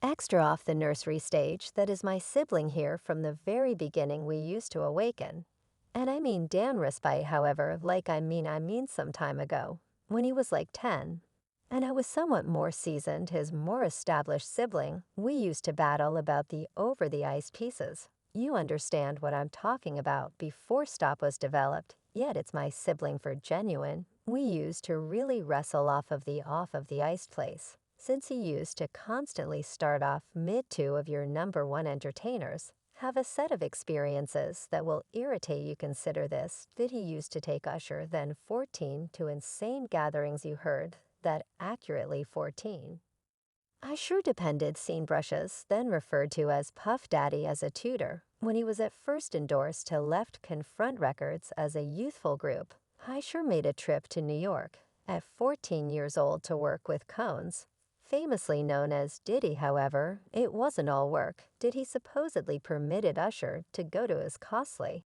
extra off the nursery stage that is my sibling here from the very beginning we used to awaken. And I mean Dan respite, however, like I mean some time ago, when he was like 10. And I was somewhat more seasoned, his more established sibling, we used to battle about the over-the-ice pieces. You understand what I'm talking about before stop was developed, yet it's my sibling for genuine. We used to really wrestle off of the ice place, since he used to constantly start off mid-two of your number one entertainers, have a set of experiences that will irritate you. Consider this: did he used to take Usher, then 14, to insane gatherings? You heard that accurately, 14. I sure depended scene brushes, then referred to as Puff Daddy as a tutor, when he was at first endorsed to Left Confront Records as a youthful group. I sure made a trip to New York at 14 years old to work with Cones. Famously known as Diddy, however, it wasn't all work. Did he supposedly permitted Usher to go to his costly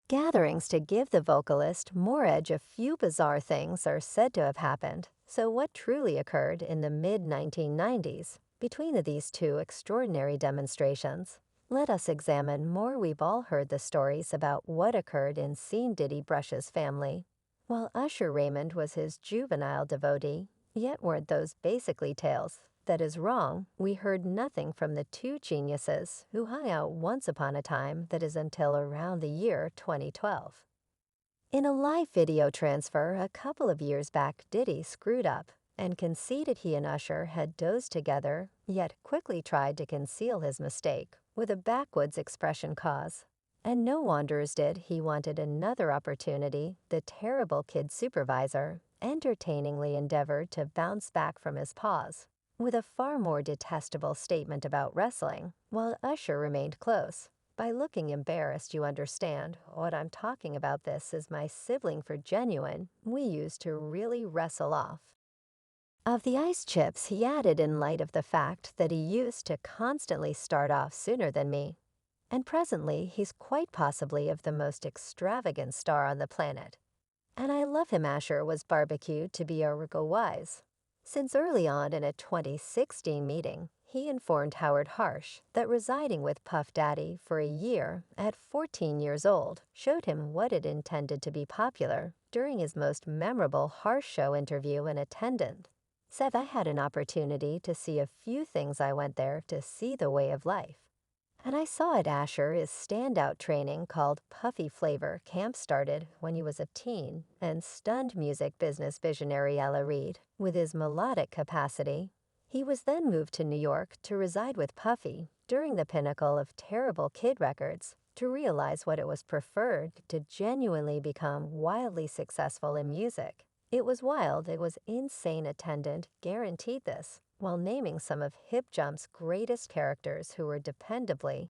gatherings to give the vocalist more edge? A few bizarre things are said to have happened. So what truly occurred in the mid-1990s between these two extraordinary demonstrations? Let us examine more. We've all heard the stories about what occurred in Scene Diddy Brush's family. While Usher Raymond was his juvenile devotee, yet weren't those basically tales? That is wrong. We heard nothing from the two geniuses who hung out once upon a time, that is until around the year 2012. In a live video transfer a couple of years back, Diddy screwed up and conceded he and Usher had dozed together, yet quickly tried to conceal his mistake with a backwoods expression cause. And no wonders did he wanted another opportunity. The terrible kid supervisor entertainingly endeavored to bounce back from his pause with a far more detestable statement about wrestling, while Usher remained close. By looking embarrassed, you understand what I'm talking about. This is my sibling for genuine. We used to really wrestle off of the ice chips, he added, in light of the fact that he used to constantly start off sooner than me. And presently, he's quite possibly of the most extravagant star on the planet. And I love him. Asher was barbecued to be argo wise. Since early on in a 2016 meeting, he informed Howard Harsh that residing with Puff Daddy for a year at 14 years old showed him what it intended to be popular. During his most memorable Harsh show interview, an attendant said, "I had an opportunity to see a few things. I went there to see the way of life. And I saw it." Asher is standout training called Puffy Flavor Camp started when he was a teen and stunned music business visionary Ella Reid with his melodic capacity. He was then moved to New York to reside with Puffy during the pinnacle of Terrible Kid Records to realize what it was preferred to genuinely become wildly successful in music. It was wild, it was insane. Attendant guaranteed this, while naming some of Hip Jump's greatest characters who were dependably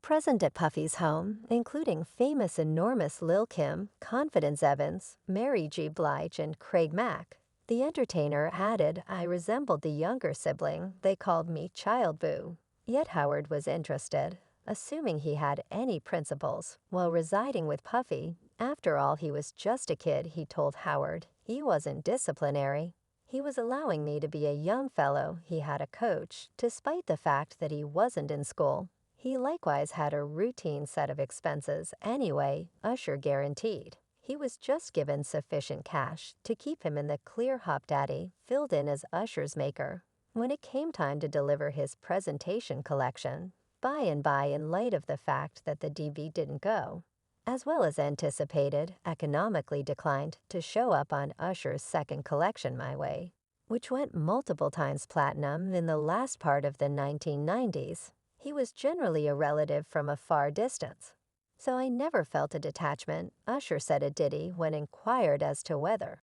present at Puffy's home, including famous enormous Lil' Kim, Confidence Evans, Mary J. Blige, and Craig Mack. The entertainer added, "I resembled the younger sibling. They called me Child Boo." Yet Howard was interested, assuming he had any principles, while residing with Puffy. After all, he was just a kid. He told Howard he wasn't disciplinary. He was allowing me to be a young fellow. He had a coach, despite the fact that he wasn't in school. He likewise had a routine set of expenses. Anyway, Usher guaranteed he was just given sufficient cash to keep him in the clear. Hop Daddy filled in as Usher's maker when it came time to deliver his presentation collection. By and by, in light of the fact that the DV didn't go as well as anticipated, economically declined to show up on Usher's second collection, My Way, which went multiple times platinum in the last part of the 1990s. He was generally a relative from a far distance, so I never felt a detachment, Usher said at Diddy when inquired as to whether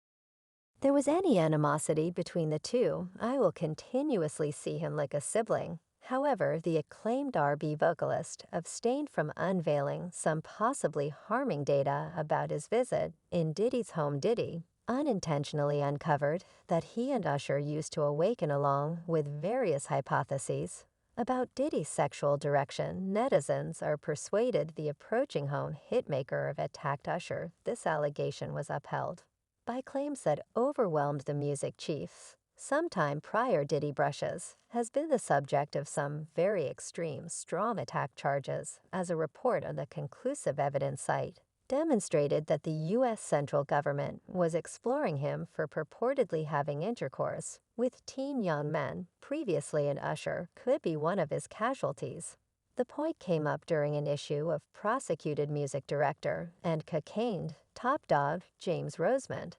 there was any animosity between the two. "I will continuously see him like a sibling." However, the acclaimed R&B vocalist abstained from unveiling some possibly harming data about his visit in Diddy's home. Diddy unintentionally uncovered that he and Usher used to awaken along with various hypotheses about Diddy's sexual direction. Netizens are persuaded the approaching home hitmaker have attacked Usher. This allegation was upheld by claims that overwhelmed the music chiefs sometime prior Diddy brushes, has been the subject of some very extreme straw attack charges, as a report on the conclusive evidence site demonstrated that the U.S. central government was exploring him for purportedly having intercourse with teen young men previously in Usher could be one of his casualties. The point came up during an issue of prosecuted music director and cocaine top dog James Rosemond.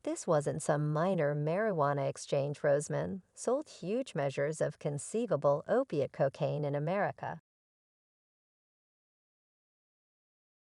This wasn't some minor marijuana exchange. Rosemond sold huge measures of conceivable opiate cocaine in America.